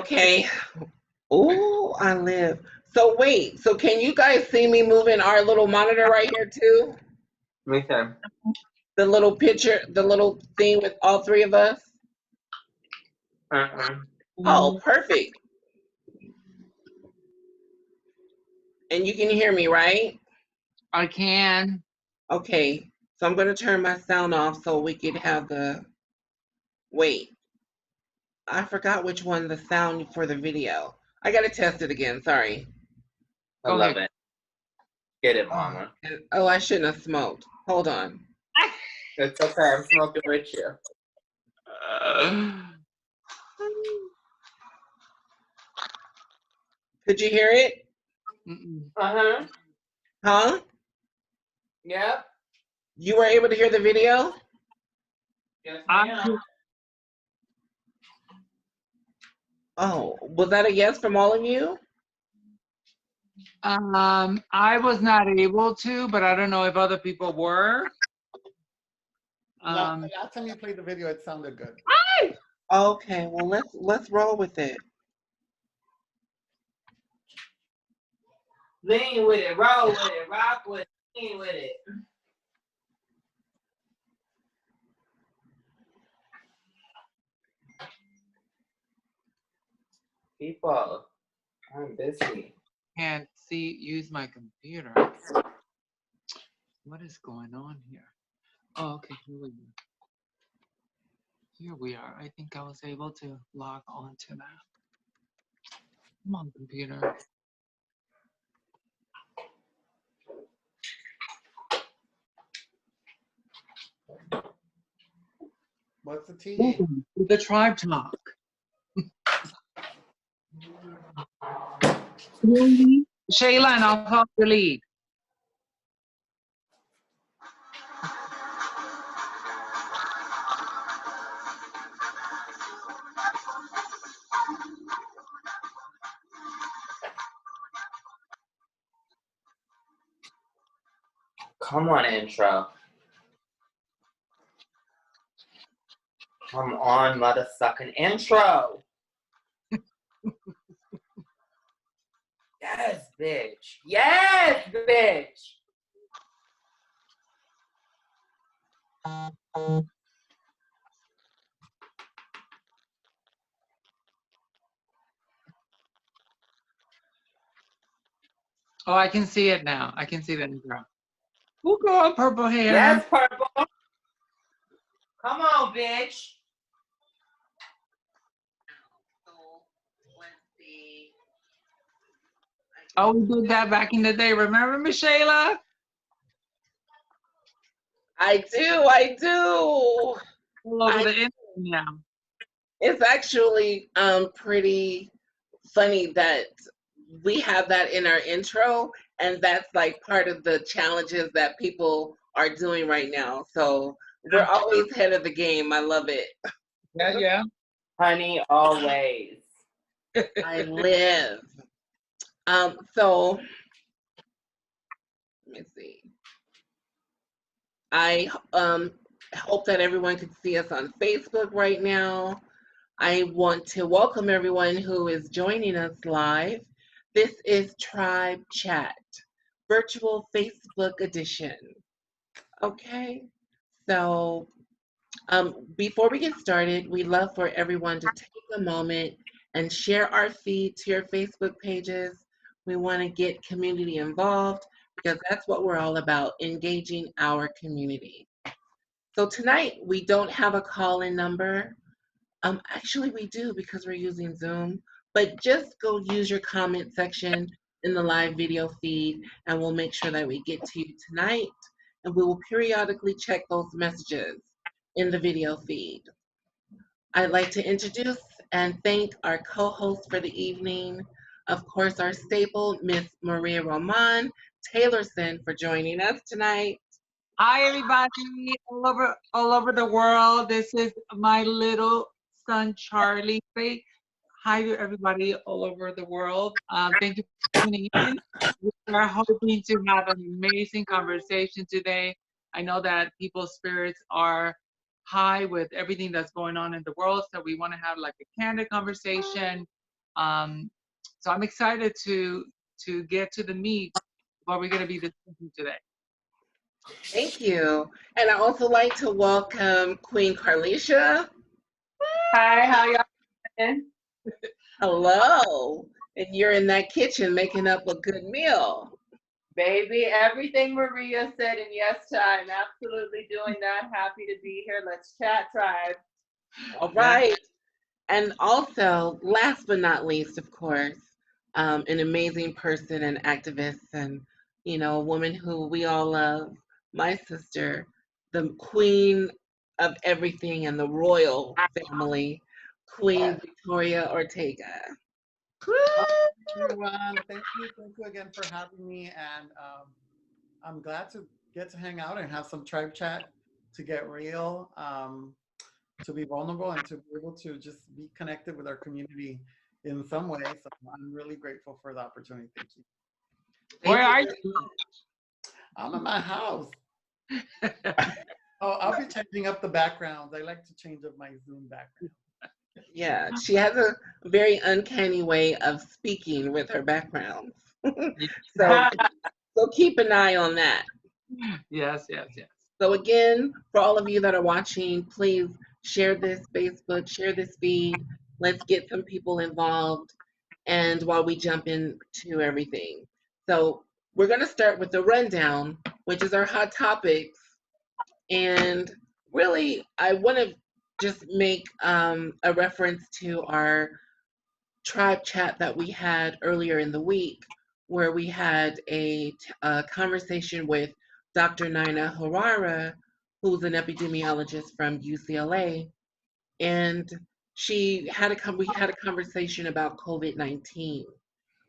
Okay. Oh, I live. So wait, so can you guys see me moving our little monitor right here too? Me too. The little picture, the little thing with all three of us? Oh, perfect. And you can hear me, right? I can. Okay. So I'm going to turn my sound off so we could have the. Wait. I forgot which one the sound for the video. I got to test it again. Sorry. I love it. Get it, mama. Oh, I shouldn't have smoked. Hold on. It's okay. I'm smoking with you. Could you hear it? Uh-huh. Huh? Yep. You were able to hear the video? Yes, ma'am. Oh, was that a yes from all of you? I was not able to, but I don't know if other people were. Last time you played the video, it sounded good. Okay, well let's roll with it. Lean with it, roll with it, rock with it, lean with it. People, I'm busy. Can't use my computer. What is going on here? Oh, okay, here we go. Here we are. I think I was able to log on to that. Come on, computer. What's the tea? Welcome to the Tribe Talk. Chela, and I'll help you lead. Come on, intro. Come on, mother sucking intro. Yes, bitch. Yes, bitch. Oh, I can see it now. I can see the intro. Who got purple hair? Yes, purple. Come on, bitch. Oh, we did that back in the day. Remember, Michela? I do. All over the internet now. It's actually pretty funny that we have that in our intro, and that's like part of the challenges that people are doing right now. So we're always ahead of the game. I love it. Yeah. Honey, always. I live. So let me see. I hope that everyone can see us on Facebook right now. I want to welcome everyone who is joining us live. This is Tribe Chat, virtual Facebook edition. Okay, so before we get started, we'd love for everyone to take a moment and share our feed to your Facebook pages. We want to get community involved because that's what we're all about, engaging our community. So tonight, we don't have a call-in number. Actually, we do because we're using Zoom, but just go use your comment section in the live video feed and we'll make sure that we get to you tonight, and we will periodically check those messages in the video feed. I'd like to introduce and thank our co-host for the evening, of course, our staple, Miss Maria Roman Taylorson, for joining us tonight. Hi, everybody all over the world. This is my little son, Charlie. Say hi to everybody all over the world. Thank you for tuning in. We are hoping to have an amazing conversation today. I know that people's spirits are high with everything that's going on in the world, so we want to have like a candid conversation So I'm excited to get to the meat of what we're going to be discussing today. Thank you. And I also like to welcome Queen Carlicia. Hi, how y'all doing? Hello. And you're in that kitchen making up a good meal. Baby, everything Maria said in yes time. Absolutely doing that. Happy to be here. Let's chat, tribe. All right. And also, last but not least, of course, an amazing person and activist and, a woman who we all love, my sister, the queen of everything and the royal family, Queen Victoria Ortega. Everyone, thank you again for having me, and I'm glad to get to hang out and have some tribe chat, to get real, to be vulnerable, and to be able to just be connected with our community in some way. So I'm really grateful for the opportunity. Thank you. Where are you? I'm in my house. Oh, I'll be changing up the backgrounds. I like to change up my Zoom background. Yeah, she has a very uncanny way of speaking with her backgrounds. so, so keep an eye on that. Yes. So again, for all of you that are watching, please share this Facebook, share this feed. Let's get some people involved. And while we jump into everything. So we're going to start with the rundown, which is our hot topics. And really, I want to just make a reference to our tribe chat that we had earlier in the week, where we had a conversation with Dr. Nina Harara, who's an epidemiologist from UCLA, and we had a conversation about COVID-19.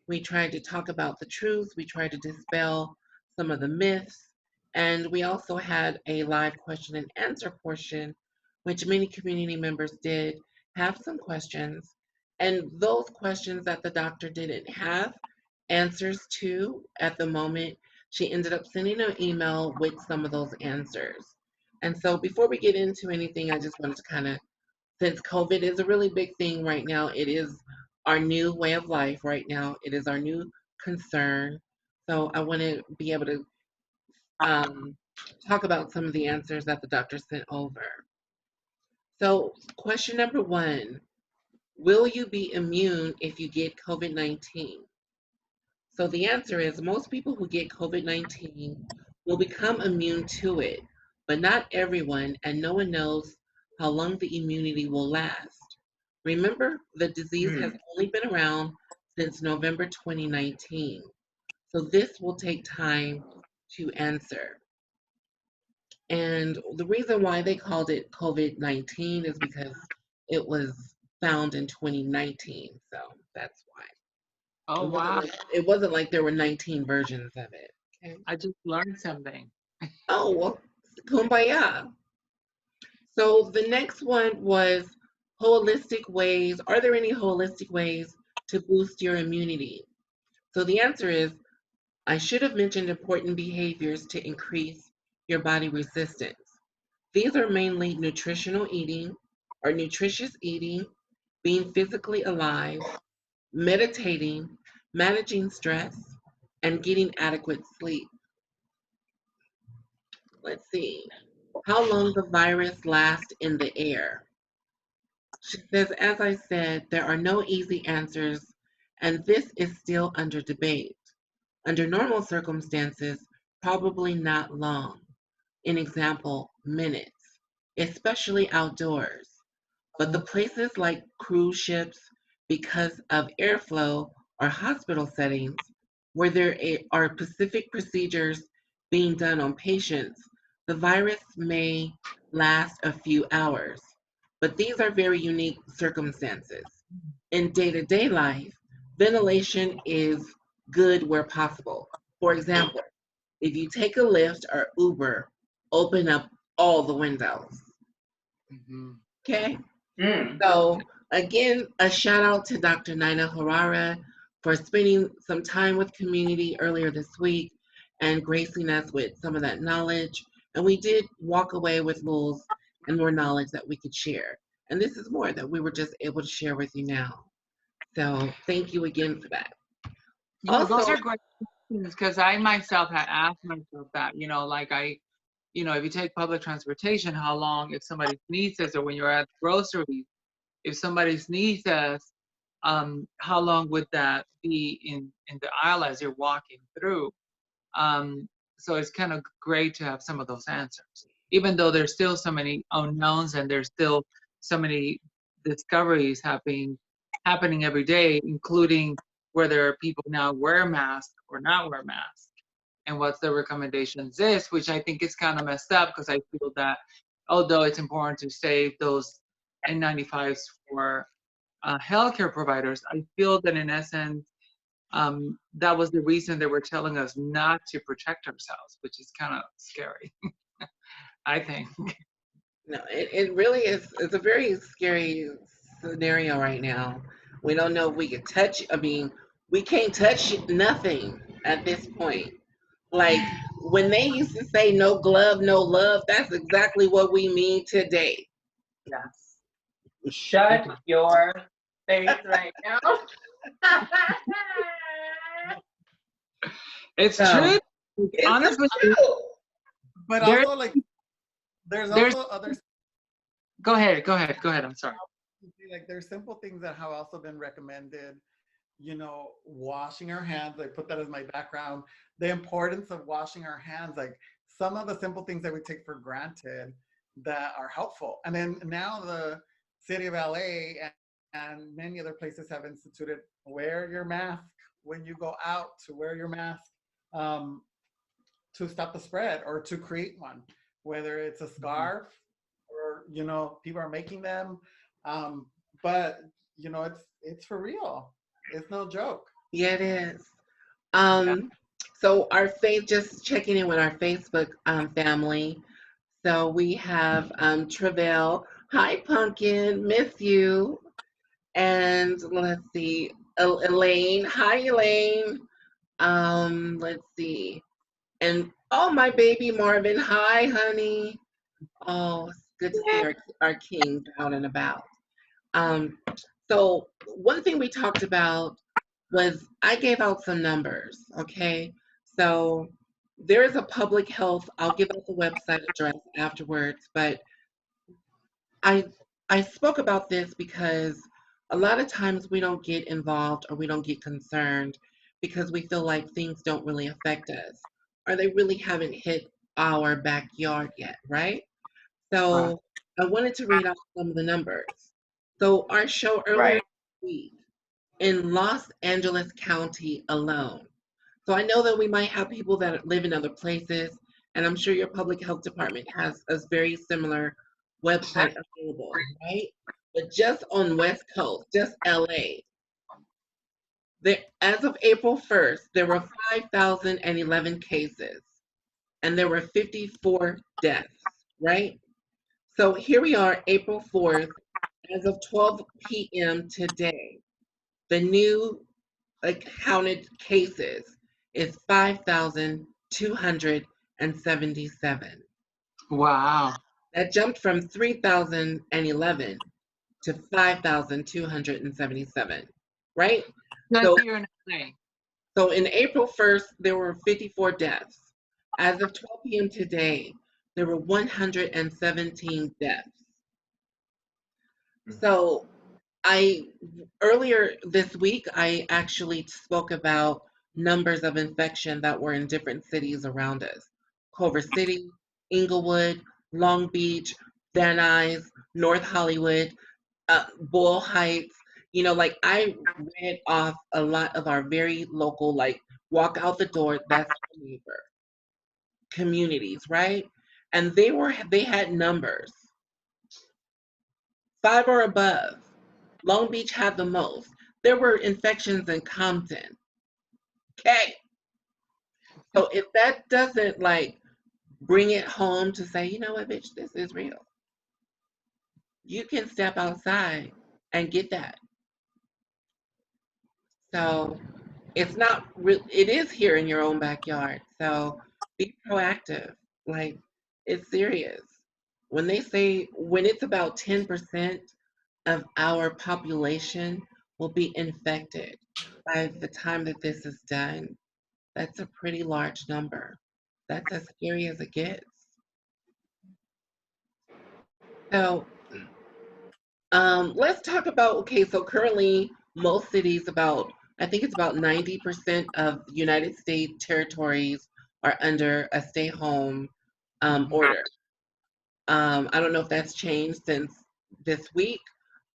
We tried to talk about the truth. We tried to dispel some of the myths. And we also had a live question and answer portion, which many community members did have some questions. And those questions that the doctor didn't have answers to at the moment, she ended up sending an email with some of those answers. And so before we get into anything, I just wanted to kind of, since COVID is a really big thing right now, it is our new way of life right now. It is our new concern. So I want to be able to talk about some of the answers that the doctor sent over. So, question number one, will you be immune if you get COVID-19? So the answer is most people who get COVID-19 will become immune to it, but not everyone, and no one knows how long the immunity will last. Remember, the disease has only been around since November 2019, so this will take time to answer. And the reason why they called it COVID-19 is because it was found in 2019, so that's why. Oh, wow. It wasn't like there were 19 versions of it. Okay. I just learned something. Oh, well, kumbaya. So the next one was holistic ways. Are there any holistic ways to boost your immunity? So the answer is I should have mentioned important behaviors to increase your body resistance. These are mainly nutritional eating or nutritious eating, being physically alive, meditating, managing stress, and getting adequate sleep. Let's see. How long the virus lasts in the air. She says, as I said, there are no easy answers, and this is still under debate. Under normal circumstances, probably not long. In example, minutes, especially outdoors. But the places like cruise ships, because of airflow or hospital settings, where there are specific procedures being done on patients, the virus may last a few hours. But these are very unique circumstances. In day to day life, ventilation is good where possible. For example, if you take a Lyft or Uber, open up all the windows. Okay? So again, a shout out to Dr. Nina Harara for spending some time with community earlier this week and gracing us with some of that knowledge. And we did walk away with rules and more knowledge that we could share. And this is more that we were just able to share with you now. So thank you again for that. Those Also, are great questions because I myself had asked myself that, like if you take public transportation, how long if somebody sneezes, or when you're at groceries, if somebody sneezes, how long would that be in the aisle as you're walking through? Um, so it's kind of great to have some of those answers, even though there's still so many unknowns and there's still so many discoveries happening every day, including whether people now wear masks or not wear masks, and what's the recommendations is, which I think is kind of messed up because I feel that although it's important to save those N95s for healthcare providers, I feel that in essence, that was the reason they were telling us not to protect ourselves, which is kind of scary, I think. no, it really is. It's a very scary scenario right now. We don't know if we can touch. I mean, we can't touch nothing at this point. Like when they used to say no glove, no love, that's exactly what we mean today. Yes. Shut your face right now. It's So true. it's Honestly, true. But there, also, like, there's there's. also other, Go ahead. I'm sorry. like, there's simple things that have also been recommended. Washing our hands. I put that as my background. The importance of washing our hands, like some of the simple things that we take for granted that are helpful. And then now the city of LA and many other places have instituted wear your mask when you go out, to wear your mask um, to stop the spread or to create one, whether it's a scarf or, people are making them. Um, but, it's for real. It's no joke. Yeah, it is. Yeah. So our face, just checking in with our Facebook family. So we have Travell. Hi, Pumpkin. Miss you. And let's see, Elaine. Hi, Elaine. Let's see. And oh, my baby Marvin. Hi, honey. Oh, it's good to see our kings out and about. Um, so one thing we talked about was I gave out some numbers. Okay, so there is a public health. I'll give out the website address afterwards, but I I spoke about this because a lot of times we don't get involved or we don't get concerned because we feel like things don't really affect us or they really haven't hit our backyard yet, right? Right. So I wanted to read out some of the numbers. So our show earlier Right. this week in Los Angeles County alone. So I know that we might have people that live in other places, and I'm sure your public health department has a very similar website available, right? But just on West Coast, just LA, there, as of April 1st, there were 5,011 cases, and there were 54 deaths, right? So here we are, April 4th, as of 12 p.m. today. The new counted cases is 5,277. Wow. That jumped from 3,011 to 5,277, right? Just So, here in LA. so in April 1st, there were 54 deaths. As of 12 p.m. today, there were 117 deaths. So I earlier this week I actually spoke about numbers of infection that were in different cities around us. Culver City, Inglewood, Long Beach, Van Nuys, North Hollywood, Boyle Heights. Like I read off a lot of our very local, like walk out the door, that's your neighbor communities, right? And they had numbers 5 or above. Long Beach had the most. There were infections in Compton. Okay. So if that doesn't like bring it home to say, you know what, bitch, this is real. You can step outside and get that. So it's not real, it is here in your own backyard. So be proactive. Like it's serious. When they say when it's about 10% of our population, will be infected by the time that this is done. That's a pretty large number. That's as scary as it gets. So, let's talk about, okay, so currently most cities, about, I think it's about 90% of the United States territories are under a stay home order. I don't know if that's changed since this week,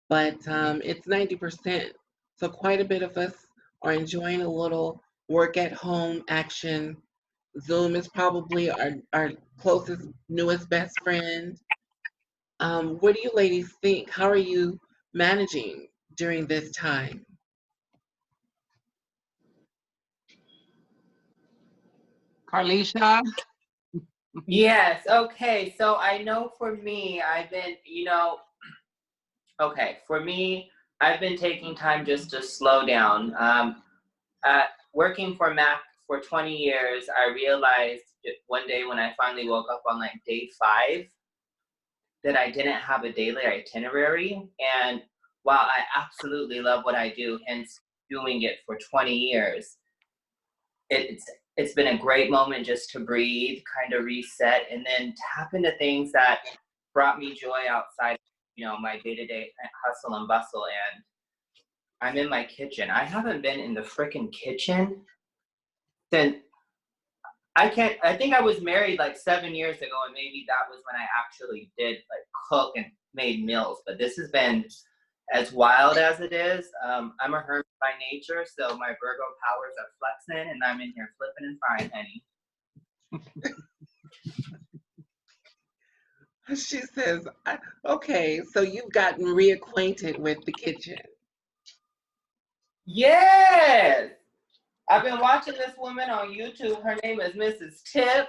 but it's 90%. So quite a bit of us are enjoying a little work at home action. Zoom is probably our closest, newest best friend. What do you ladies think? How are you managing during this time? Carlisha? Yes. Okay. So I know for me, for me, I've been taking time just to slow down. Working for Mac for 20 years, I realized one day when I finally woke up on like day 5 that I didn't have a daily itinerary. And while I absolutely love what I do, hence doing it for 20 years, it's been a great moment just to breathe, kind of reset, and then tap into things that brought me joy outside, my day-to-day hustle and bustle. And I'm in my kitchen. I haven't been in the freaking kitchen since I think I was married like 7 years ago, and maybe that was when I actually did like cook and made meals. But this has been as wild as it is. I'm a hermit by nature, so my Virgo powers are flexing, and I'm in here flipping and frying, honey. She says, okay, so you've gotten reacquainted with the kitchen. Yes! I've been watching this woman on YouTube. Her name is Mrs. Tip,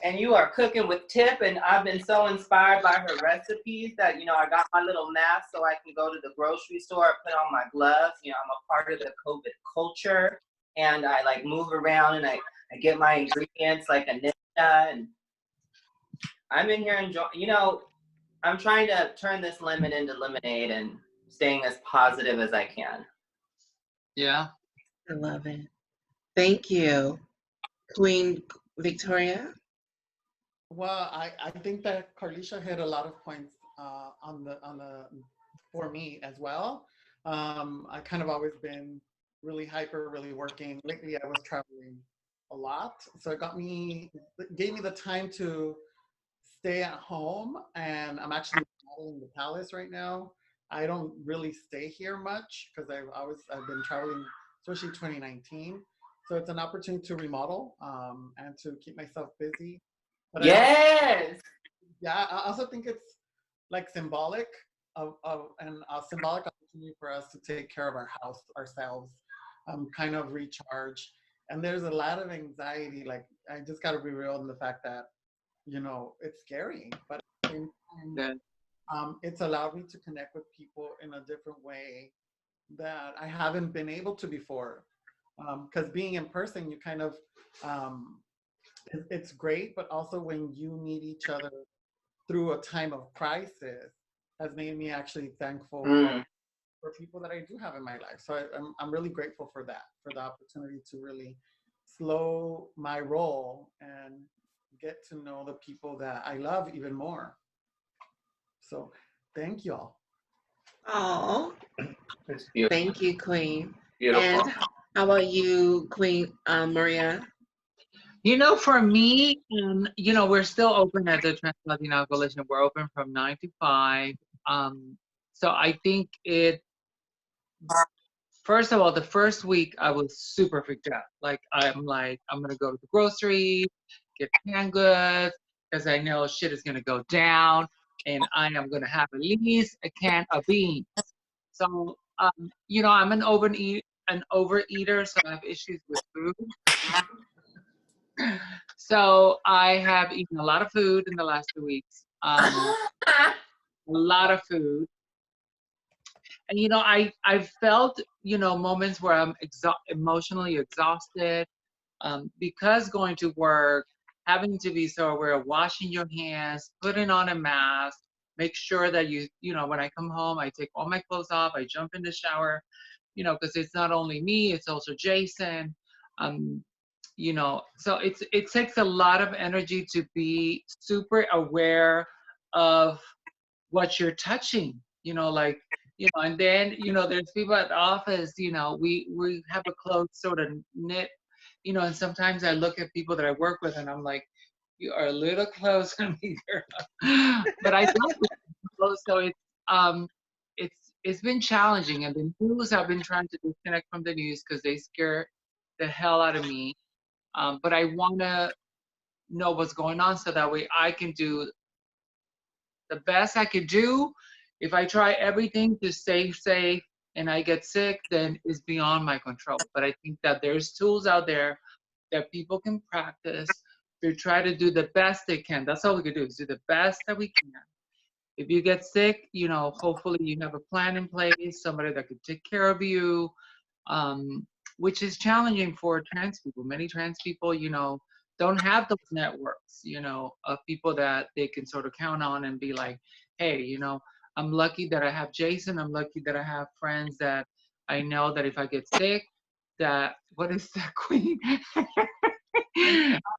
and you are cooking with Tip, and I've been so inspired by her recipes that, I got my little mask so I can go to the grocery store, put on my gloves. I'm a part of the COVID culture, and I like move around and I get my ingredients like a ninja, and I'm in here enjoying, I'm trying to turn this lemon into lemonade and staying as positive as I can. Yeah. I love it. Thank you, Queen Victoria. Well, I think that Carlisha hit a lot of points on the for me as well. I kind of always been really hyper, really working. Lately, I was traveling a lot, so it gave me the time to stay at home. And I'm actually modeling the palace right now. I don't really stay here much because I've been traveling, especially 2019. So it's an opportunity to remodel and to keep myself busy. But Yes. I also think it's like symbolic of and a symbolic opportunity for us to take care of our house ourselves, kind of recharge. And there's a lot of anxiety. Like I just got to be real in the fact that it's scary, but at the same time, Good. it's allowed me to connect with people in a different way that I haven't been able to before. Because being in person, you kind of it's great, but also when you meet each other through a time of crisis has made me actually thankful for people that I do have in my life. So I'm really grateful for that, for the opportunity to really slow my roll and get to know the people that I love even more. So thank y'all. Oh, It's beautiful. thank you, Queen. Beautiful. And how about you, Queen Maria? For me, we're still open at the Trans Latino Coalition. We're open from 9 to 5. So I think first of all, the first week I was super freaked out. I'm gonna go to the grocery, get canned goods, because I know shit is gonna go down, and I am gonna have at least a can of beans. So, I'm an overeater, so I have issues with food. So I have eaten a lot of food in the last 2 weeks. A lot of food. And I felt moments where I'm emotionally exhausted, because going to work, having to be so aware of washing your hands, putting on a mask, make sure that when I come home, I take all my clothes off, I jump in the shower, you know, because it's not only me, it's also Jason. Um, you know, so it takes a lot of energy to be super aware of what you're touching, you know, like, you know, and then, you know, there's people at the office, you know, we have a close sort of knit, you know, and sometimes I look at people that I work with and I'm like, you are a little close on me, girl. But I don't close, so um it's been challenging. And the news, I've been trying to disconnect from the news because they scare the hell out of me. But I want to know what's going on so that way I can do the best I could do. If I try everything to stay safe and I get sick, then it's beyond my control. But I think that there's tools out there that people can practice to try to do the best they can. That's all we can do, is do the best that we can. If you get sick, you know, hopefully you have a plan in place, somebody that could take care of you, um, which is challenging for trans people. Many trans people, you know, don't have those networks, you know, of people that they can sort of count on and be like, hey, you know, I'm lucky that I have Jason. I'm lucky that I have friends that I know that if I get sick, that, what is that, Queen?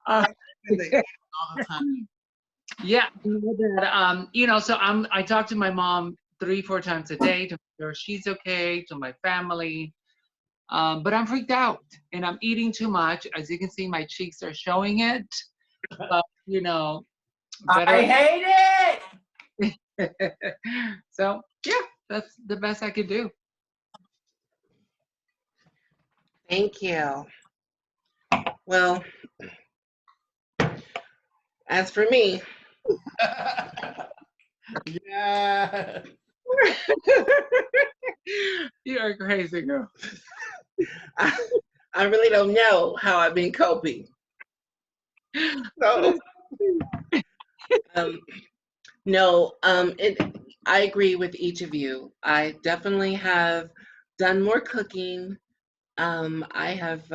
uh, And they eat all the time. yeah, you know, so I talk to my mom 3-4 times a day to make sure she's okay, to my family. But I'm freaked out and I'm eating too much. As you can see, my cheeks are showing it. But, you know, better. I hate it. So, yeah, that's the best I could do. Thank you. Well, as for me, Yeah. You are crazy, girl. I really don't know how I've been coping. So, um, no, I agree with each of you. I definitely have done more cooking. I have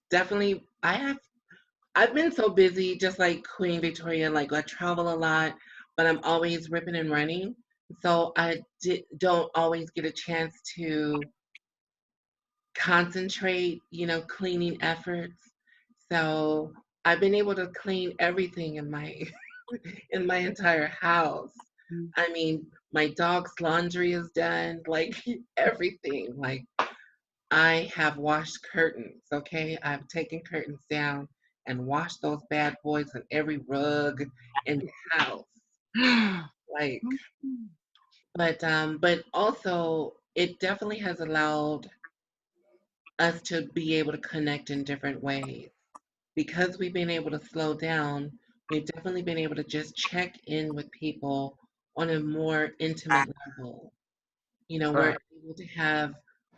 definitely, I've been so busy, just like Queen Victoria, like I travel a lot, but I'm always ripping and running. So don't always get a chance to concentrate, you know, cleaning efforts. So I've been able to clean everything in my in my entire house. I mean, my dog's laundry is done, like everything. Like I have washed curtains, okay? I've taken curtains down and washed those bad boys on every rug in the house. Like, but also it definitely has allowed us to be able to connect in different ways. Because we've been able to slow down, we've definitely been able to just check in with people on a more intimate level. You know, we're Right. able to have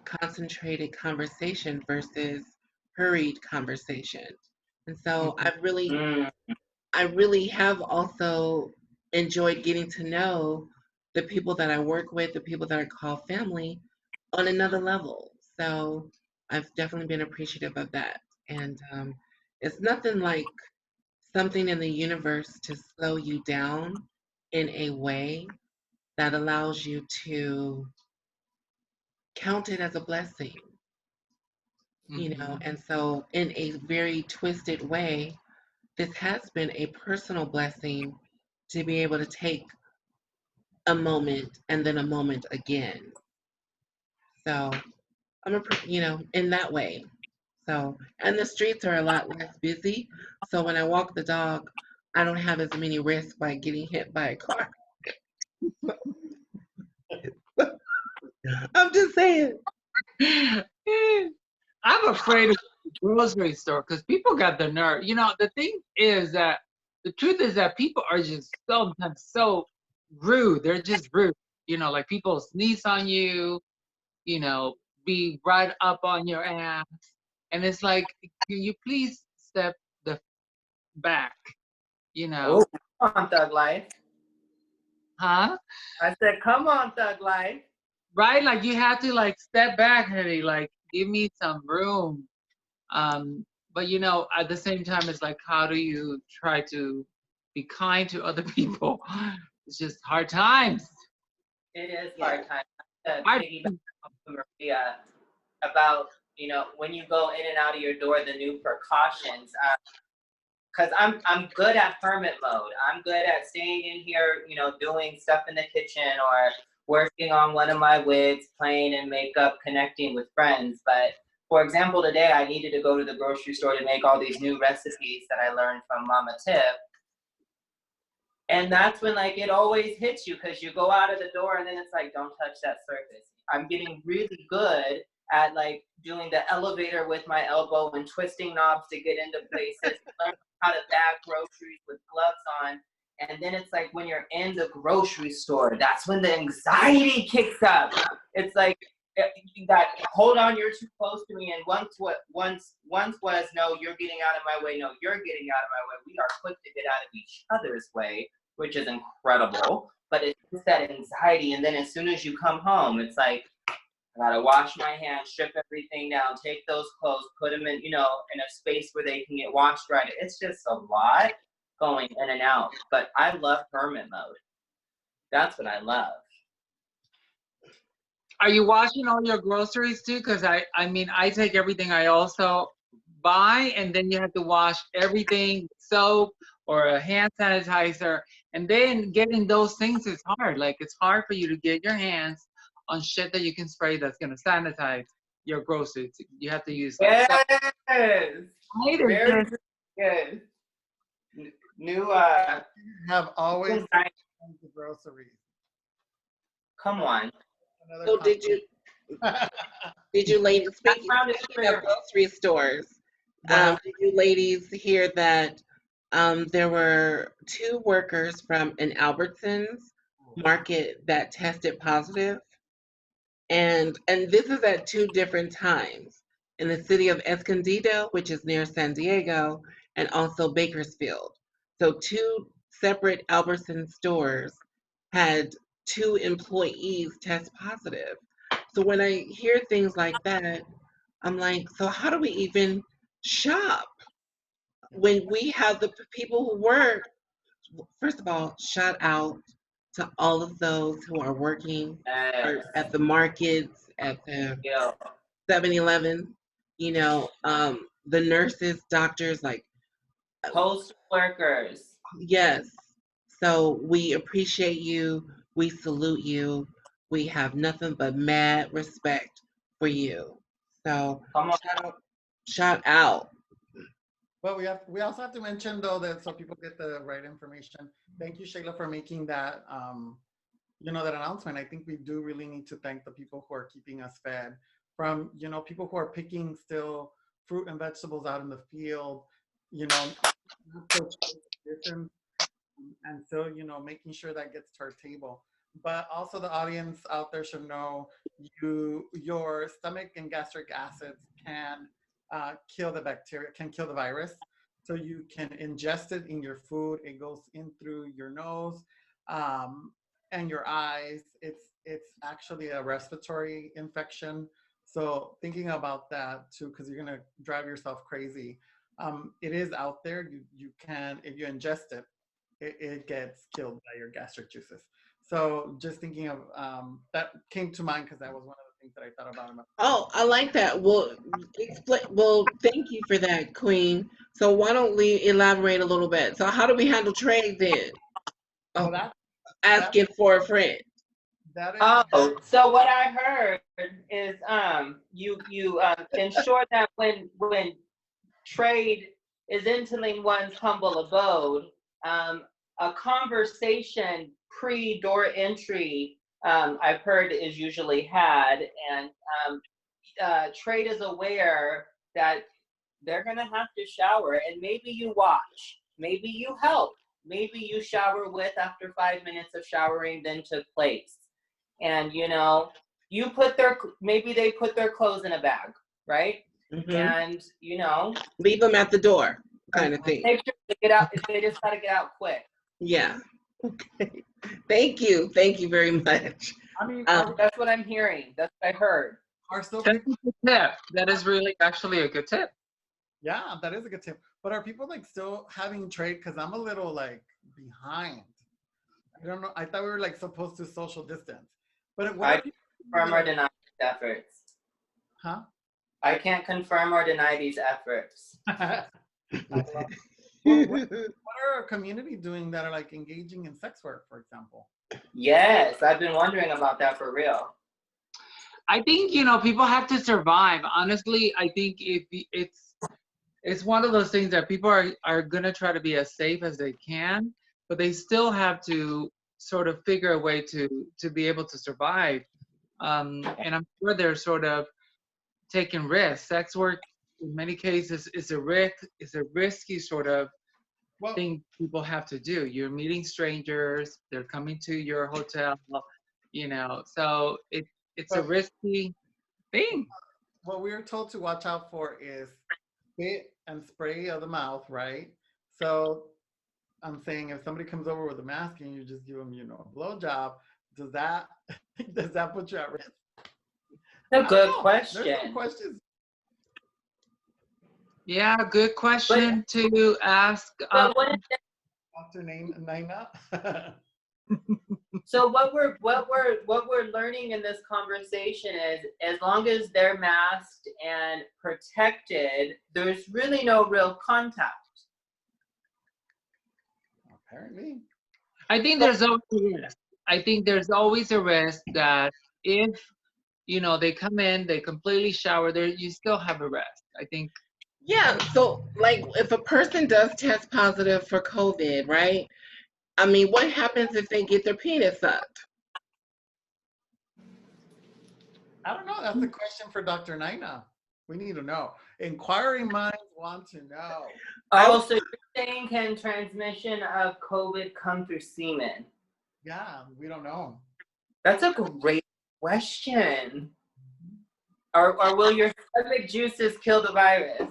concentrated conversation versus hurried conversation. And so Mm. I really have also enjoyed getting to know the people that I work with, the people that I call family on another level. So I've definitely been appreciative of that. And it's nothing like something in the universe to slow you down in a way that allows you to count it as a blessing, you know. Mhm. And so, in a very twisted way, this has been a personal blessing to be able to take a moment and then a moment again. So, you know, in that way. So, and the streets are a lot less busy. So, when I walk the dog, I don't have as many risks by getting hit by a car. I'm just saying. I'm afraid of the grocery store because people got the nerve. You know, the thing is that the truth is that people are just sometimes so rude. They're just rude. You know, like people sneeze on you, you know, be right up on your ass. And it's like, can you please step the back? You know, Oh, come on, Thug Life. huh? I said, come on, Thug Life. Right? Like you have to like step back, honey. Like give me some room. But you know, at the same time, it's like, how do you try to be kind to other people? It's just hard times. It is Yeah. hard time. to I piggyback off of Maria about, when you go in and out of your door, the new precautions. Because I'm good at hermit mode. I'm good at staying in here, doing stuff in the kitchen or working on one of my wigs, playing in makeup, connecting with friends. But for example, today I needed to go to the grocery store to make all these new recipes that I learned from Mama Tiff. And that's when it always hits you, because you go out of the door and then it's like, don't touch that surface. I'm getting really good at doing the elevator with my elbow and twisting knobs to get into places, learn how to bag groceries with gloves on. And then it's like when you're in the grocery store, that's when the anxiety kicks up. It's like that, hold on, you're too close to me. And once was, no, you're getting out of my way. No, you're getting out of my way. We are quick to get out of each other's way, which is incredible. But it's just that anxiety. And then as soon as you come home, it's like, I gotta wash my hands, strip everything down, take those clothes, put them in, in a space where they can get washed right. It's just a lot going in and out. But I love hermit mode. That's what I love. Are you washing all your groceries too? Because I mean, I take everything I also buy, and then you have to wash everything, soap or a hand sanitizer, and then getting those things is hard. It's hard for you to get your hands on shit that you can spray that's gonna sanitize your groceries. You have to use Yes. Very good. New Have always design. the groceries. Come on. So did you ladies, speaking of grocery stores, did you ladies hear that there were 2 workers from an Albertsons market that tested positive? And this is at 2 different times in the city of Escondido, which is near San Diego, and also Bakersfield. So 2 separate Albertson stores had 2 employees test positive. So when I hear things like that, I'm like, so how do we even shop when we have the people who work? First of all, shout out to all of those who are working at the markets, at the 7-Eleven, the nurses, doctors, Post workers. yes. So we appreciate you. We salute you. We have nothing but mad respect for you. So Come on. shout out. But we also have to mention though that so people get the right information. Thank you, Chela, for making that that announcement. I think we do really need to thank the people who are keeping us fed, from people who are picking still fruit and vegetables out in the field, and so making sure that gets to our table. But also the audience out there should know your stomach and gastric acids can kill the bacteria, can kill the virus. So you can ingest it in your food. It goes in through your nose and your eyes. It's actually a respiratory infection. So thinking about that too, because you're gonna drive yourself crazy. It is out there. You can, if you ingest it, it gets killed by your gastric juices. So just thinking of that came to mind because that was one of the things that I thought about. Oh, I like that. Well, thank you for that, Queen. So why don't we elaborate a little bit? So how do we handle trade then? Oh, Well, asking for a friend. that is. Oh, so what I heard is you ensure that when trade is entering one's humble abode, a conversation pre-door entry, I've heard, is usually had, and trade is aware that they're gonna have to shower, and maybe you watch, maybe you help, maybe you shower with after 5 minutes of showering then took place, and maybe they put their clothes in a bag, right? Mm-hmm. And leave them at the door, kind of thing. make sure they get out. They just gotta get out quick. Yeah. Okay. Thank you very much. I mean, that's what I'm hearing. That's what I heard. Are still That's a good tip. That is really actually a good tip. Yeah, that is a good tip. But are people still having trade? Because I'm a little behind. I don't know. I thought we were supposed to social distance. But what are people confirm or deny these efforts. Huh? I can't confirm or deny these efforts. What are our community doing that are like engaging in sex work, for example? Yes, I've been wondering about that for real. I think, people have to survive. Honestly, I think if it's one of those things that people are gonna try to be as safe as they can, but they still have to sort of figure a way to be able to survive. And I'm sure they're sort of taking risks. Sex work in many cases is a risky sort of Well, thing people have to do. You're meeting strangers, they're coming to your hotel, so it's a but risky thing. what we're told to watch out for is spit and spray of the mouth, right? So I'm saying if somebody comes over with a mask and you just give them, a blowjob, does that does that put you at risk? That's a good There's some question. questions. Yeah, good question to ask. But what is Dr. Naina. So what we're learning in this conversation is, as long as they're masked and protected, there's really no real contact. Apparently. I think there's always a risk. I think there's always a risk that if they come in, they completely shower there, you still have a risk. I think. Yeah, so like if a person does test positive for COVID, right? I mean, what happens if they get their penis sucked? I don't know. That's a question for Dr. Naina. We need to know. Inquiring minds want to know. Oh, so you're saying, can transmission of COVID come through semen? Yeah, we don't know. That's a great question. Or will your stomach juices kill the virus?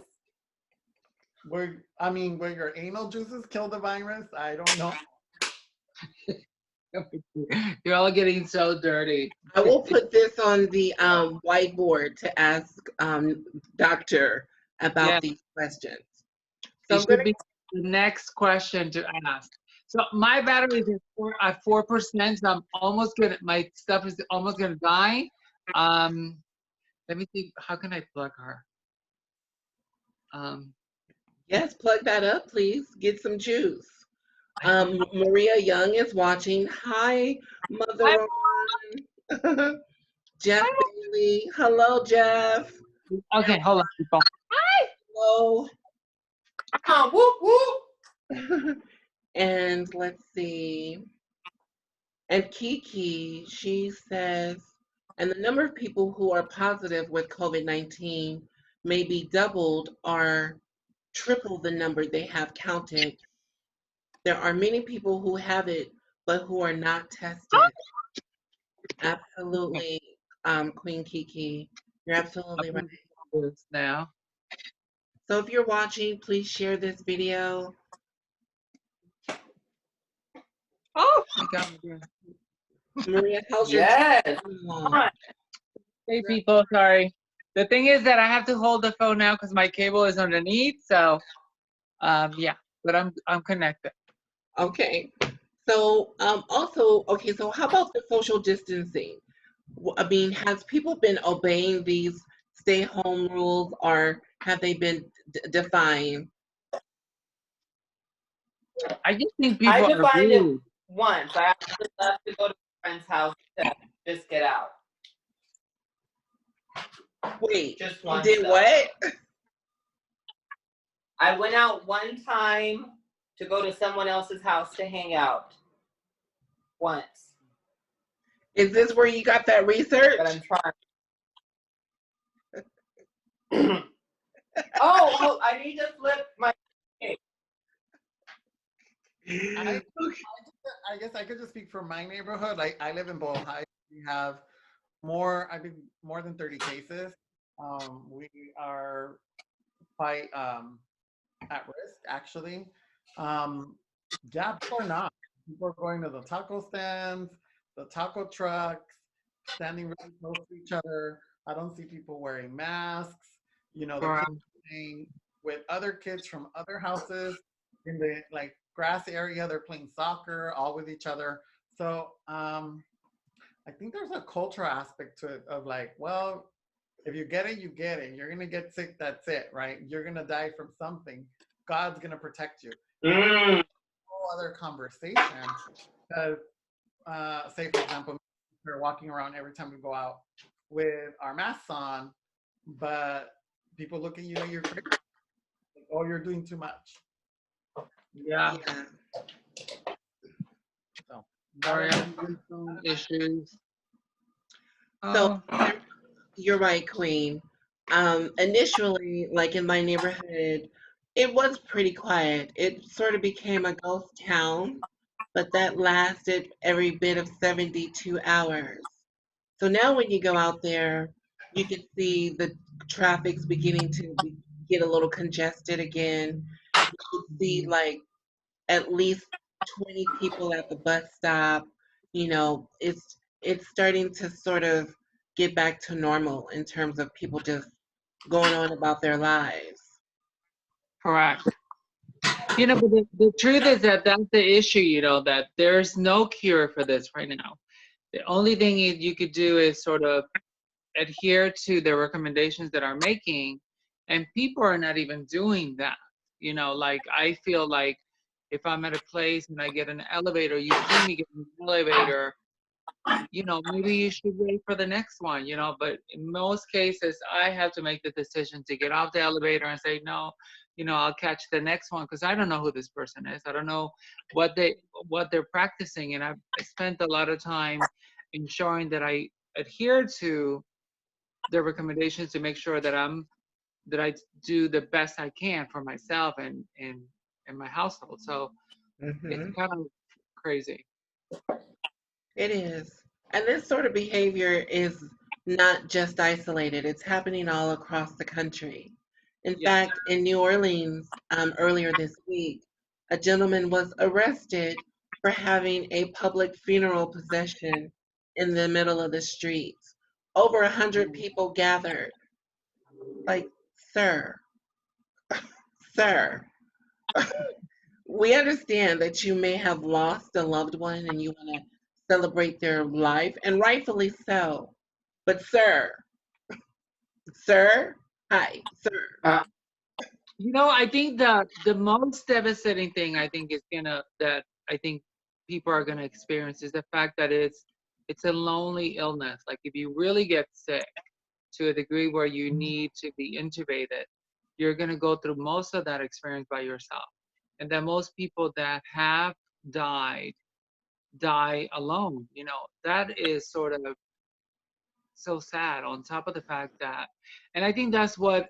Will your anal juices kill the virus? I don't know. You're all getting so dirty. I will put this on the whiteboard to ask Doctor about Yeah. these questions. It So should be the next question to ask. So my battery is at 4%. So I'm almost gonna. My stuff is almost gonna die. Let me see. How can I plug her? yes, plug that up, please. Get some juice. Maria Young is watching. Hi, Mother Ron. Jeff Bailey. Hello, Jeff. Okay, hold on, people. Hello. Whoop whoop. And let's see. And Kiki, she says, and the number of people who are positive with COVID-19 may be doubled or triple the number they have counted. There are many people who have it, but who are not tested. Absolutely, Queen Kiki. You're absolutely right. Now. So if you're watching, please share this video. Oh my God. Maria, how's your Yes. Hey people, sorry. The thing is that I have to hold the phone now because my cable is underneath. So, yeah, but I'm connected. Okay. So also, okay, so how about the social distancing? I mean, has people been obeying these stay-home rules, or have they been defying? I just think I people are defined it rude. once. I actually left to go to a friend's house to just get out. Wait, Just you once. did though. what? I went out one time to go to someone else's house to hang out. Once. Is this where you got that research? But I'm trying. Oh, I need to flip my. I guess I could just speak for my neighborhood. Like I live in Bohai. We have more than 30 cases. We are quite at risk, actually. Yeah, people are not. People are going to the taco stands, the taco trucks, standing really close to each other. I don't see people wearing masks. The kids playing with other kids from other houses in the grass area. They're playing soccer all with each other. So I think there's a cultural aspect to it of like, well, if you get it, you get it. You're gonna get sick, that's it, right? You're gonna die from something. God's gonna protect you. Mm. Whole other conversation. Because, say for example, we're walking around every time we go out with our masks on, but people look at you and you're crazy. Like, oh, you're doing too much. Yeah. Yeah. So, Sorry, I'm having some issues. So Oh, you're right, Queen. Initially, like in my neighborhood, it was pretty quiet. It sort of became a ghost town, but that lasted every bit of 72 hours. So now when you go out there, you can see the traffic's beginning to get a little congested again. You can see like at least 20 people at the bus stop. You know, it's starting to sort of get back to normal in terms of people just going on about their lives. correct. But the truth is that that's the issue, that there's no cure for this right now. The only thing you could do is sort of adhere to the recommendations that are making, and people are not even doing that. Like I feel like if I'm at a place and I get an elevator, you see me get an elevator, maybe you should wait for the next one, but in most cases, I have to make the decision to get off the elevator and say, no, I'll catch the next one because I don't know who this person is. I don't know what they're practicing. And I've spent a lot of time ensuring that I adhere to the recommendations to make sure that I do the best I can for myself and my household. So it's Hmm. kind of crazy. It is. And this sort of behavior is not just isolated, it's happening all across the country. In Yeah. fact, in New Orleans, earlier this week, a gentleman was arrested for having a public funeral procession in the middle of the streets. Over 100 people gathered. Like, sir, sir, we understand that you may have lost a loved one and you want to celebrate their life, and rightfully so. But, sir, hi, sir. Uh, I think the most devastating thing I think that I think people are gonna experience is the fact that it's a lonely illness. Like if you really get sick to a degree where you need to be intubated, you're gonna go through most of that experience by yourself. And that most people that have died die alone. That is sort of so sad on top of the fact that, and I think that's was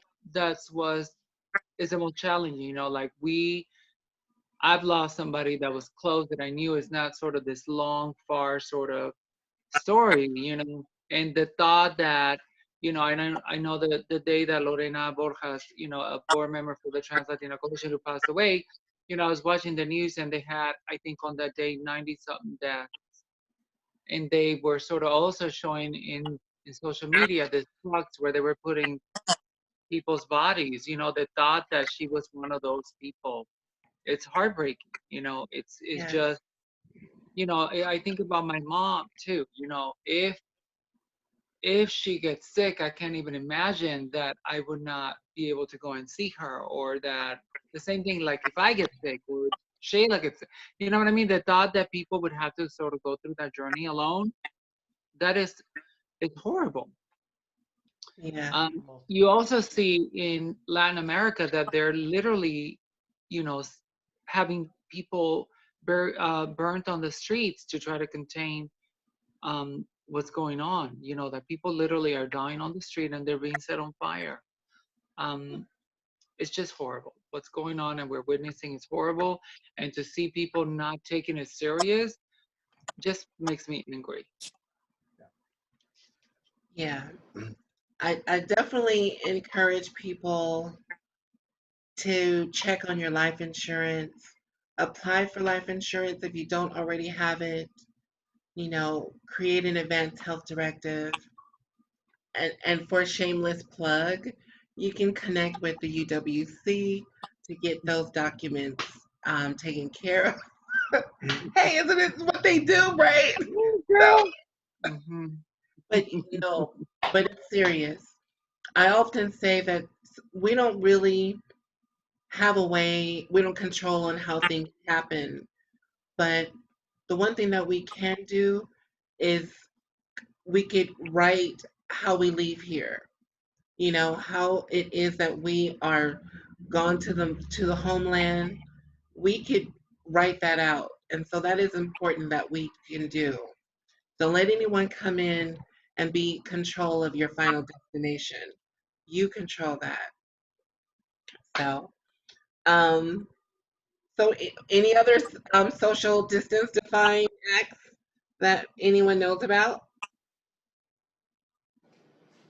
is the most challenging. Like I've lost somebody that was close that I knew is not sort of this long far sort of story. And the thought that, I know that the day that Lorena Borjas, a board member for the Trans Latina Coalition, who passed away, I was watching the news and they had, I think on that day, 90 something deaths. And they were sort of also showing in social media the trucks where they were putting people's bodies. The thought that she was one of those people, it's heartbreaking. It's Yes, just, I think about my mom too. If she gets sick, I can't even imagine that I would not be able to go and see her, or that the same thing, like if I get sick or Shayla gets sick, you know what I mean? The thought that people would have to sort of go through that journey alone, that is, it's horrible. yeah, Um, you also see in Latin America that they're literally, having people burnt on the streets to try to contain what's going on. That people literally are dying on the street and they're being set on fire. Um, it's just horrible. What's going on and we're witnessing is horrible. And to see people not taking it serious just makes me angry. yeah. I definitely encourage people to check on your life insurance, apply for life insurance if you don't already have it, create an advanced health directive. And for a shameless plug, you can connect with the UWC to get those documents taken care of. Hey, isn't it what they do, right? So, Girl, Mhm. But but it's serious. I often say that we don't really have a way, we don't control on how things happen. But the one thing that we can do is we could write how we leave here. How it is that we are gone to the homeland. We could write that out. And so that is important that we can do. Don't let anyone come in and be control of your final destination. You control that. So, um, any other social distance defying acts that anyone knows about?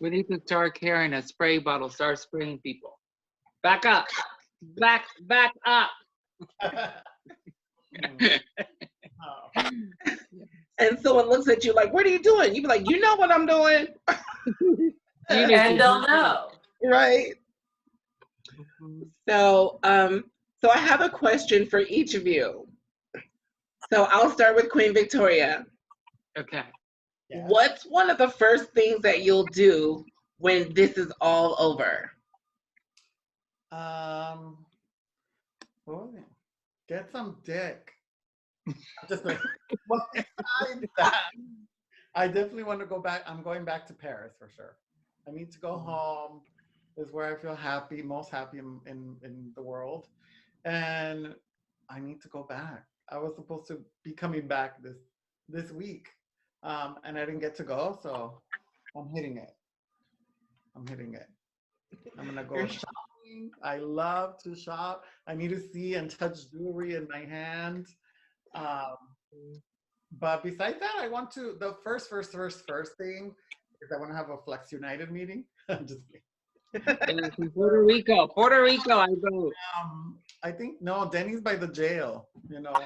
We need to start carrying a spray bottle, start spraying people. Back up. Back up. Oh. And someone looks at you like, "What are you doing?" You be like, "You know what I'm doing." You need And to don't do know. Right. Mhm. So I have a question for each of you. So I'll start with Queen Victoria. Okay. Yes. What's one of the first things that you'll do when this is all over? What was it? Get some dick. Just like, well, besides that, I definitely want to go back. I'm going back to Paris for sure. I need to go home. Is where I feel happy, most happy in the world. And I need to go back. I was supposed to be coming back this week. And I didn't get to go, so I'm hitting it. I'm hitting it. I'm gonna go shopping. I love to shop. I need to see and touch jewelry in my hand. Um, but besides that, I want to the first thing is I want to have a Flex United meeting. I'm just kidding. Yes, in Puerto Rico, I go. I think no, Denny's by the jail. Well,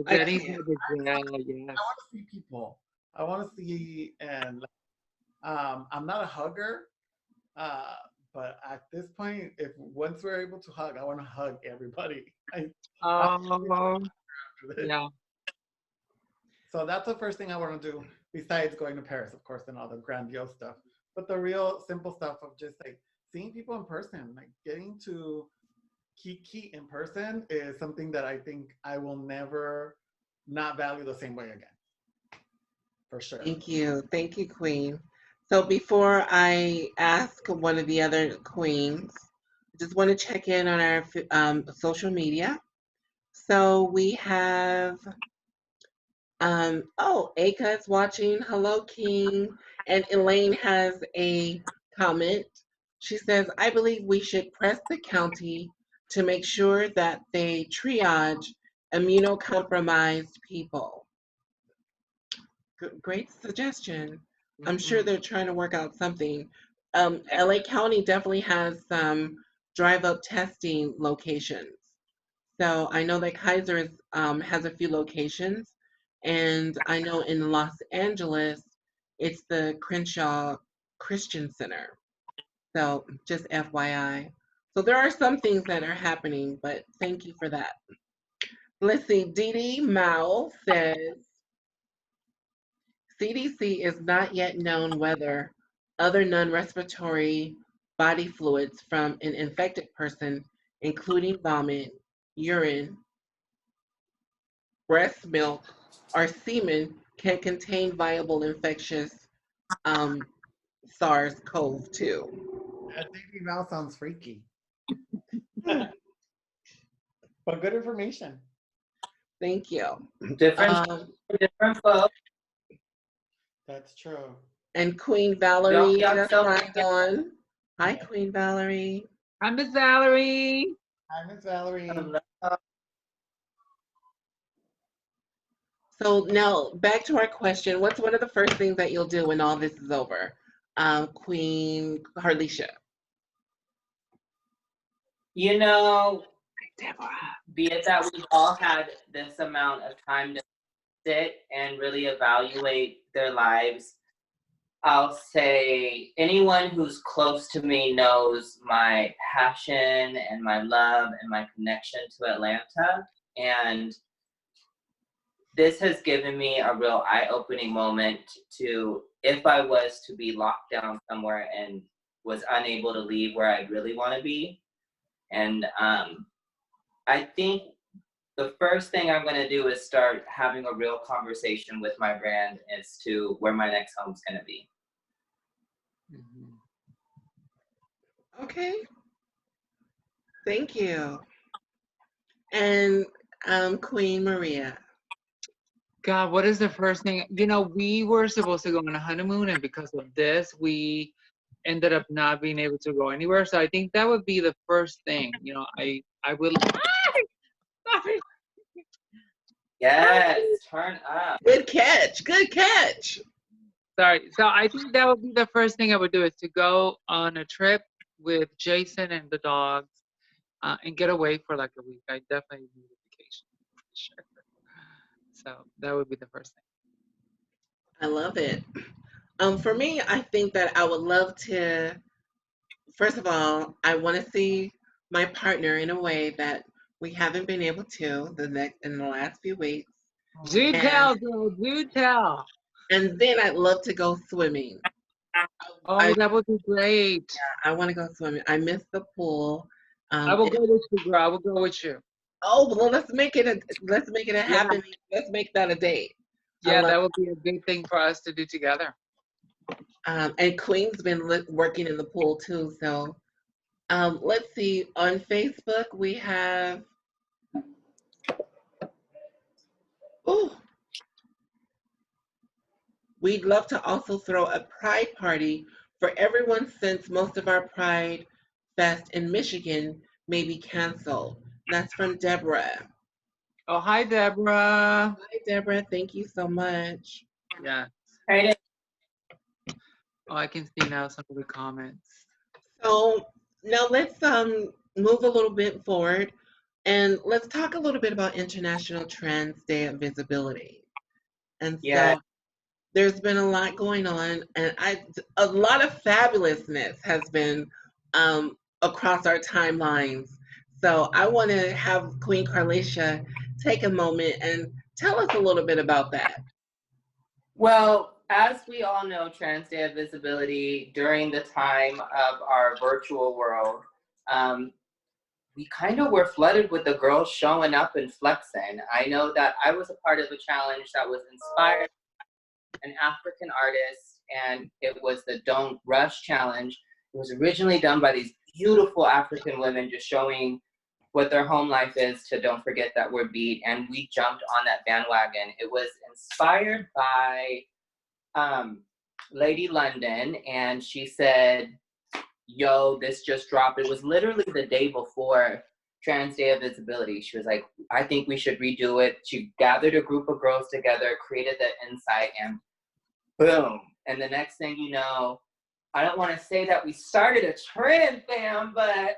I Denny's can't. had the jail, yes. I want to see people. I want to see and I'm not a hugger, uh, but at this point, if once we're able to hug, I want to hug everybody. I'll Oh, after this. yeah. So that's the first thing I want to do, besides going to Paris, of course, and all the grandiose stuff. But the real simple stuff of just like seeing people in person, like getting to Kiki in person is something that I think I will never not value the same way again. For sure. Thank you. Thank you, Queen. So before I ask one of the other queens, I just want to check in on our social media. So we have, Aka is watching. Hello, King. And Elaine has a comment. She says, I believe we should press the county to make sure that they triage immunocompromised people. Great suggestion. I'm sure they're trying to work out something. LA County definitely has some drive-up testing locations. So I know that Kaiser has a few locations, and I know in Los Angeles, it's the Crenshaw Christian Center. So just FYI. So there are some things that are happening, but thank you for that. Let's see. Dee Dee Mao says, CDC is not yet known whether other non-respiratory body fluids from an infected person, including vomit, urine, breast milk, or semen, can contain viable infectious SARS-CoV-2. That Daily Val sounds freaky. But good information. Thank you. Different, different folks. That's true. And Queen Don't Valerie yuck just so signed on. Hi, Queen Valerie. I'm Miss Valerie. Hi, Miss Valerie. So now back to our question. What's one of the first things that you'll do when all this is over? Queen Harlisha. You know, Deborah. be it that we've all had this amount of time to sit and really evaluate their lives, I'll say anyone who's close to me knows my passion and my love and my connection to Atlanta. And this has given me a real eye-opening moment to, if I was to be locked down somewhere and was unable to leave where I really want to be. And I think the first thing I'm going to do is start having a real conversation with my brand as to where my next home is going to be. Okay. Thank you. And Queen Maria. God, what is the first thing? You know, we were supposed to go on a honeymoon, and because of this, we ended up not being able to go anywhere. So I think that would be the first thing. You know, I will. Sorry. Yes, turn up. Good catch. Good catch. Sorry. So I think that would be the first thing I would do is to go on a trip with Jason and the dogs and get away for like a week. I definitely need a vacation for sure. So that would be the first thing. I love it. For me, I think that I would love to, first of all, I want to see my partner in a way that we haven't been able to in the last few weeks. Do And, tell, girl. Do tell. and then I'd love to go swimming. Oh, that would be great. I want to go swimming. I miss the pool. I will go with you, girl. I will go with you. Oh, well, let's make it a Yeah. happening. Let's make that a date. Yeah, that would be a big thing for us to do together. And Queen's been working in the pool too. So let's see. On Facebook, we have. Oh, we'd love to also throw a pride party for everyone since most of our Pride Fest in Michigan may be canceled. That's from Deborah. Oh, hi, Deborah. Hi, Deborah. Thank you so much. Yeah. Right. Oh, I can see now some of the comments. So now let's move a little bit forward and let's talk a little bit about International Trans Day of Visibility. And Yeah. so there's been a lot going on, and a lot of fabulousness has been across our timelines. So I want to have Queen Carlicia take a moment and tell us a little bit about that. Well, as we all know, Trans Day of Visibility during the time of our virtual world, we kind of were flooded with the girls showing up and flexing. I know that I was a part of a challenge that was inspired by an African artist, and it was the Don't Rush Challenge. It was originally done by these beautiful African women just showing what their home life is to Don't Forget That We're Beat, and we jumped on that bandwagon. It was inspired by Lady London, and she said, yo, this just dropped. It was literally the day before Trans Day of Visibility. She was like, I think we should redo it. She gathered a group of girls together, created the insight, and boom. And the next thing you know, I don't want to say that we started a trend, fam, but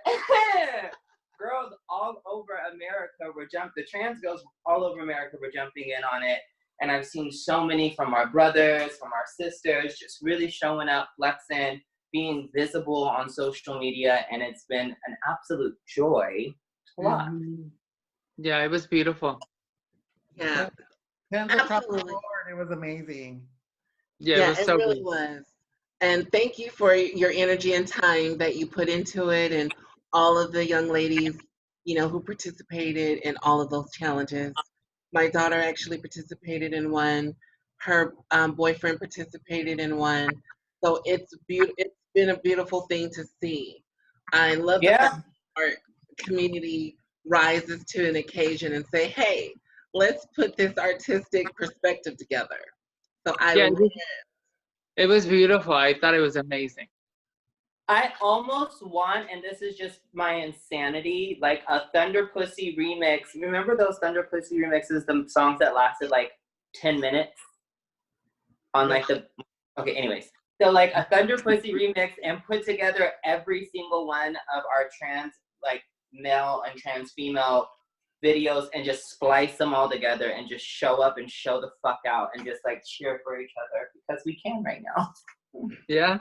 girls all over America were the trans girls all over America were jumping in on it. And I've seen so many from our brothers, from our sisters, just really showing up, flexing, being visible on social media. And it's been an absolute joy to watch. Mm-hmm. Yeah, it was beautiful. Yeah, Absolutely. It was amazing. Yeah, it was so really good. was. And thank you for your energy and time that you put into it, and all of the young ladies, who participated in all of those challenges. My daughter actually participated in one. Her boyfriend participated in one. So it's been a beautiful thing to see. I love the fact that our community rises to an occasion and say, hey, let's put this artistic perspective together. So it was beautiful. I thought it was amazing. I almost want, and this is just my insanity, like a Thunder Pussy remix. Remember those Thunder Pussy remixes, the songs that lasted like 10 minutes? On like okay, anyways. So like a Thunder Pussy remix and put together every single one of our trans, like male and trans female videos and just splice them all together and just show up and show the fuck out and just like cheer for each other because we can right now. Yeah.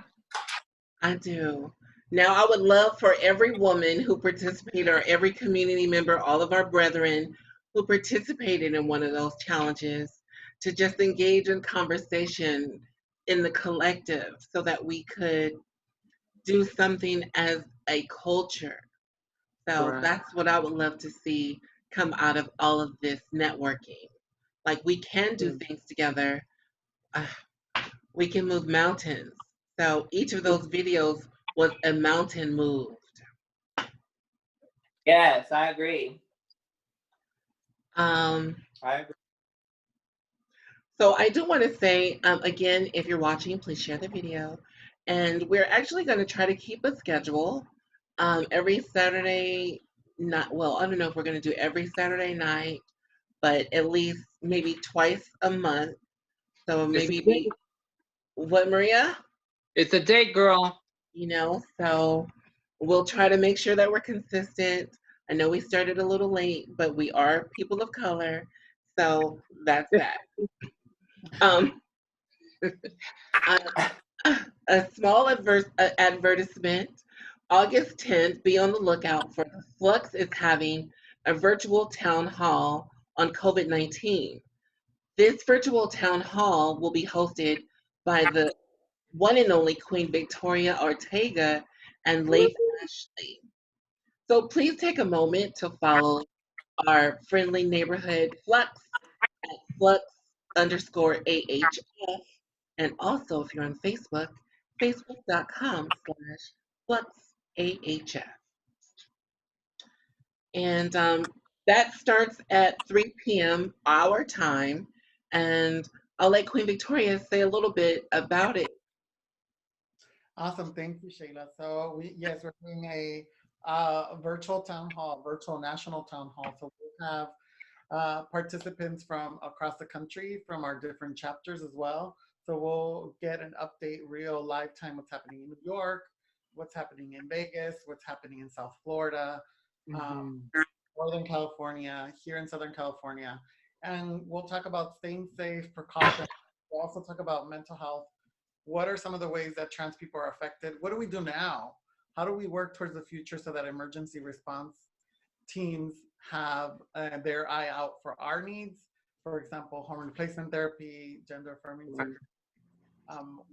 I do. Now, I would love for every woman who participated or every community member, all of our brethren who participated in one of those challenges to just engage in conversation in the collective so that we could do something as a culture. So Correct. that's what I would love to see come out of all of this networking. Like we can do Mm. things together. Uh, we can move mountains. So each of those videos was a mountain moved. Yes, I agree. Um, I agree. so I do want to say, again, if you're watching, please share the video. And we're actually going to try to keep a schedule every Saturday. Not well, I don't know if we're going to do every Saturday night, but at least maybe twice a month. So It's a maybe date. be what, Maria? It's a date, girl. So we'll try to make sure that we're consistent. I know we started a little late, but we are people of color, so that's that. Um, a, a small advertisement. August 10th, be on the lookout for Flux is having a virtual town hall on COVID-19. This virtual town hall will be hosted by the one and only Queen Victoria Ortega and Leif Ashley. So please take a moment to follow our friendly neighborhood Flux at flux_AHF. And also, if you're on Facebook, facebook.com/FluxAHF. And that starts at 3 p.m. our time. And I'll let Queen Victoria say a little bit about it. Awesome. Thank you, Shayla. So yes, we're doing a virtual town hall, virtual national town hall. So we'll have participants from across the country from our different chapters as well. So we'll get an update, real live time, what's happening in New York, what's happening in Vegas, what's happening in South Florida, Mhm. Northern California, here in Southern California. And we'll talk about staying safe, precautions. We'll also talk about mental health. What are some of the ways that trans people are affected? What do we do now? How do we work towards the future so that emergency response teams have their eye out for our needs? For example, hormone replacement therapy, gender affirming surgery.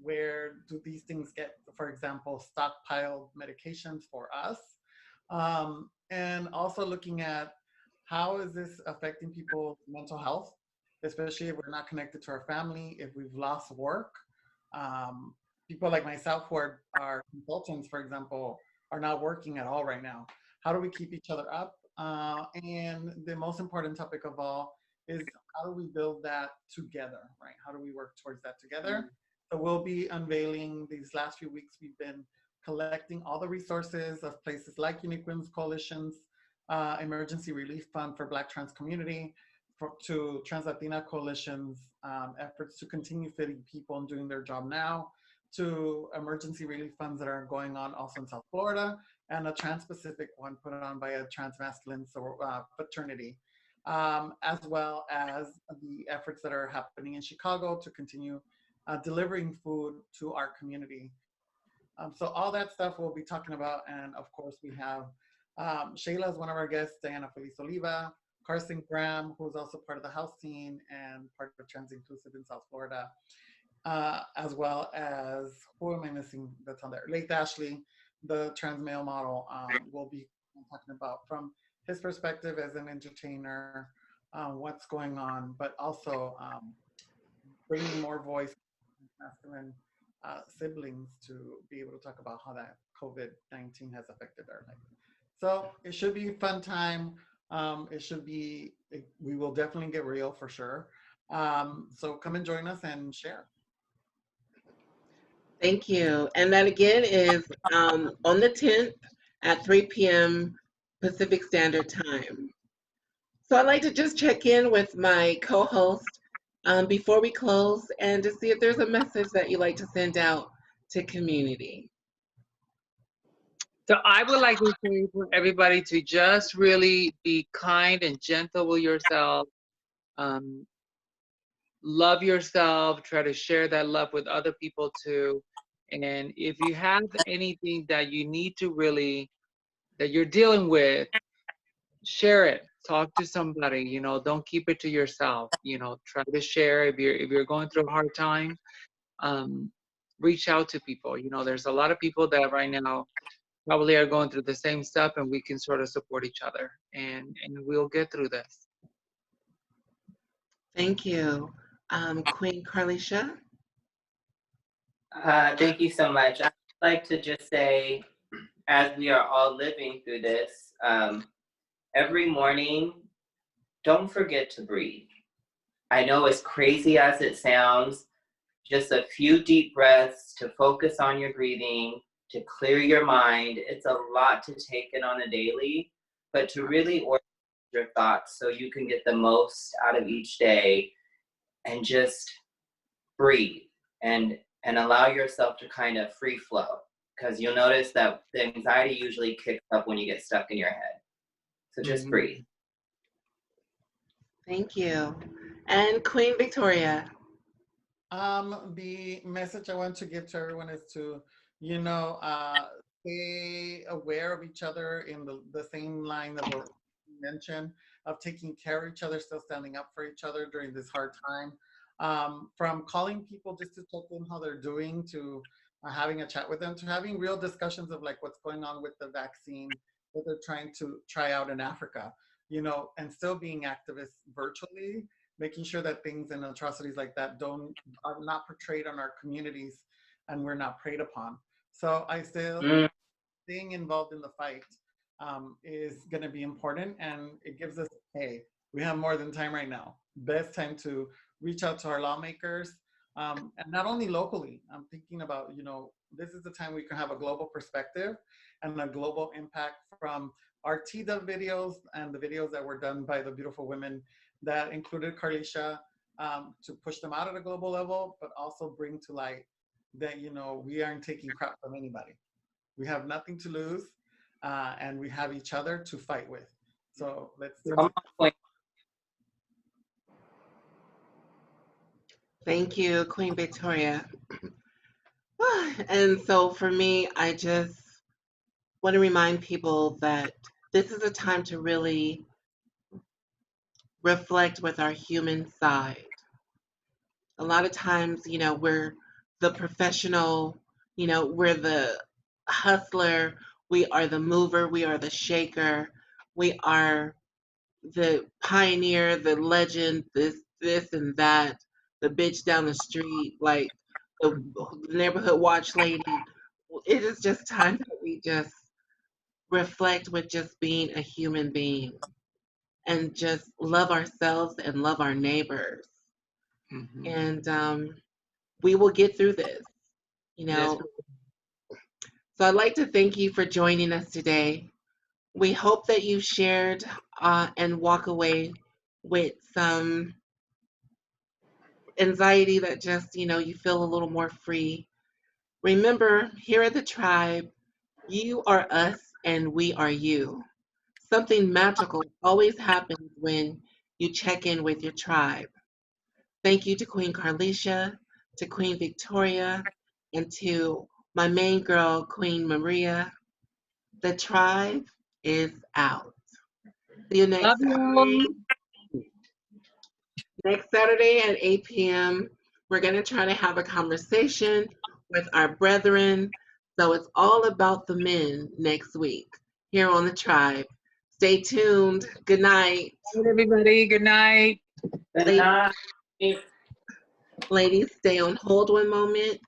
Where do these things get, for example, stockpiled medications for us? And also looking at how is this affecting people's mental health, especially if we're not connected to our family, if we've lost work. Um, People like myself who are consultants, for example, are not working at all right now. How do we keep each other up? And the most important topic of all is how do we build that together, right? How do we work towards that together? So we'll be unveiling these last few weeks. We've been collecting all the resources of places like Unique Women's Coalition's Emergency Relief Fund for Black Trans Community, to Trans Latina Coalition's efforts to continue feeding people and doing their job now, to emergency relief funds that are going on also in South Florida, and a trans-specific one put on by a trans-masculine fraternity, as well as the efforts that are happening in Chicago to continue delivering food to our community. So all that stuff we'll be talking about. And of course we have Shayla is one of our guests, Diana Feliz Oliva, Carson Graham, who's also part of the house scene and part of Trans Inclusive in South Florida, as well as, who am I missing that's on there? Leif Ashley, the trans male model, will be talking about from his perspective as an entertainer, what's going on, but also bringing more voice masculine siblings to be able to talk about how that COVID-19 has affected our life. So it should be a fun time. We will definitely get real for sure. So come and join us and share. Thank you. And that again is on the 10th at 3 p.m. Pacific Standard Time. So I'd like to just check in with my co-host before we close and to see if there's a message that you'd like to send out to community. So I would like to encourage everybody to just really be kind and gentle with yourself. Love yourself. Try to share that love with other people too. And if you have anything that you need to really, that you're dealing with, share it. talk to somebody, don't keep it to yourself, try to share if you're going through a hard time. um, Reach out to people. There's a lot of people that right now probably are going through the same stuff, and we can sort of support each other, and we'll get through this. Thank you. Queen Carlicia? Thank you so much. I'd like to just say, as we are all living through this, every morning, don't forget to breathe. I know as crazy as it sounds, just a few deep breaths to focus on your breathing, to clear your mind. It's a lot to take in on a daily, but to really organize your thoughts so you can get the most out of each day, and just breathe and allow yourself to kind of free flow, because you'll notice that the anxiety usually kicks up when you get stuck in your head. So just Mhm. breathe. Thank you. And Queen Victoria? The message I want to give to everyone is to, stay aware of each other in the same line of what you mentioned, of taking care of each other, still standing up for each other during this hard time. From calling people just to check in how they're doing, to having a chat with them, to having real discussions of like what's going on with the vaccine that they're trying to try out in Africa, and still being activists virtually, making sure that things and atrocities like that are not portrayed on our communities, and we're not preyed upon. So I still staying involved in the fight is going to be important, and it gives us, hey, we have more than time right now. Best time to reach out to our lawmakers, and not only locally. I'm thinking about, this is the time we can have a global perspective and a global impact from our TDA videos and the videos that were done by the beautiful women that included Carlicia, to push them out at a global level, but also bring to light that, we aren't taking crap from anybody. We have nothing to lose, and we have each other to fight with. So let's do it. Thank you, Queen Victoria. And so for me, I just want to remind people that this is a time to really reflect with our human side. A lot of times, we're the professional, we're the hustler, we are the mover, we are the shaker, we are the pioneer, the legend, this and that, the bitch down the street, like the neighborhood watch lady. It is just time that we just reflect with just being a human being and just love ourselves and love our neighbors. Mhm. And we will get through this, you Yes. know. So I'd like to thank you for joining us today. We hope that you shared and walk away with some anxiety that just, you feel a little more free. Remember, here at the tribe, you are us and we are you. Something magical always happens when you check in with your tribe. Thank you to Queen Carlicia, to Queen Victoria, and to my main girl, Queen Maria. The tribe is out. See you Love next Saturday. you. Next Saturday at 8 p.m., we're going to try to have a conversation with our brethren. So it's all about the men next week here on the tribe. Stay tuned. Good night. Good night, everybody. Good night. Good night. Ladies, stay on hold one moment.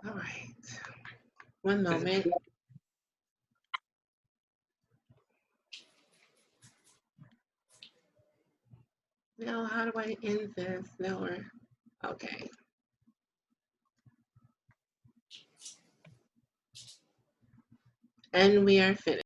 All right. One moment. Now, how do I end this? No, okay. And we are finished.